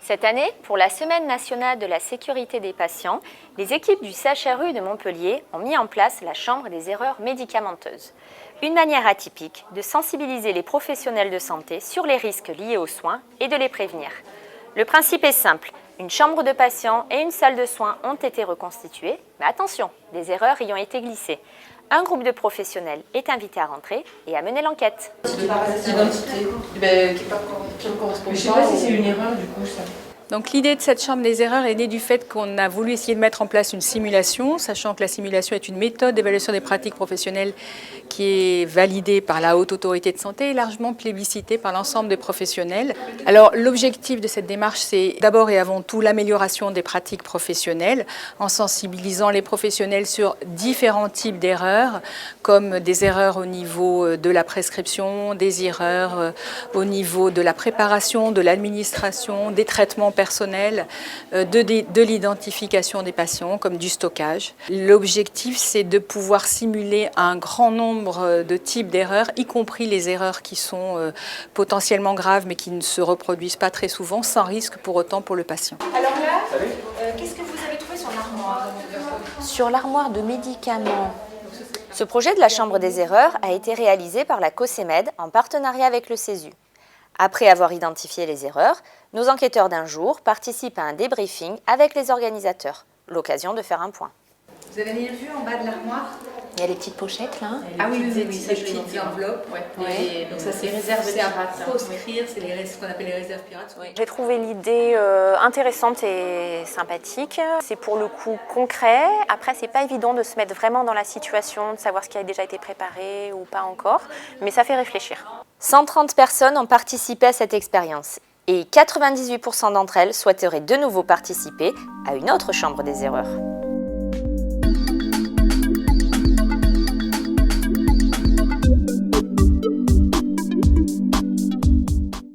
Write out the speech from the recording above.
Cette année, pour la Semaine nationale de la sécurité des patients, les équipes du CHRU de Montpellier ont mis en place la Chambre des erreurs médicamenteuses. Une manière atypique de sensibiliser les professionnels de santé sur les risques liés aux soins et de les prévenir. Le principe est simple, une chambre de patients et une salle de soins ont été reconstituées, mais attention, des erreurs y ont été glissées. Un groupe de professionnels est invité à rentrer et à mener l'enquête. L'identité qui ne correspond pas. Je ne sais pas si c'est une erreur du coup ça. Donc l'idée de cette chambre des erreurs est née du fait qu'on a voulu essayer de mettre en place une simulation, sachant que la simulation est une méthode d'évaluation des pratiques professionnelles qui est validée par la Haute Autorité de Santé et largement plébiscitée par l'ensemble des professionnels. Alors l'objectif de cette démarche, c'est d'abord et avant tout l'amélioration des pratiques professionnelles en sensibilisant les professionnels sur différents types d'erreurs, comme des erreurs au niveau de la prescription, des erreurs au niveau de la préparation, de l'administration, des traitements personnel, de l'identification des patients comme du stockage. L'objectif, c'est de pouvoir simuler un grand nombre de types d'erreurs, y compris les erreurs qui sont potentiellement graves mais qui ne se reproduisent pas très souvent, sans risque pour autant pour le patient. Alors là, qu'est-ce que vous avez trouvé sur l'armoire? Sur l'armoire de médicaments. Ce projet de la Chambre des erreurs a été réalisé par la COSEMED en partenariat avec le CESU. Après avoir identifié les erreurs, nos enquêteurs d'un jour participent à un débriefing avec les organisateurs, l'occasion de faire un point. Vous avez bien vu en bas de l'armoire? Il y a les petites pochettes là. Ah oui, ces petites enveloppes. Ouais. Donc ça c'est réservé à proscrire, c'est ce qu'on appelle les réserves pirates. Oui. J'ai trouvé l'idée intéressante et sympathique. C'est pour le coup concret. Après, c'est pas évident de se mettre vraiment dans la situation, de savoir ce qui a déjà été préparé ou pas encore, mais ça fait réfléchir. 130 personnes ont participé à cette expérience et 98% d'entre elles souhaiteraient de nouveau participer à une autre chambre des erreurs.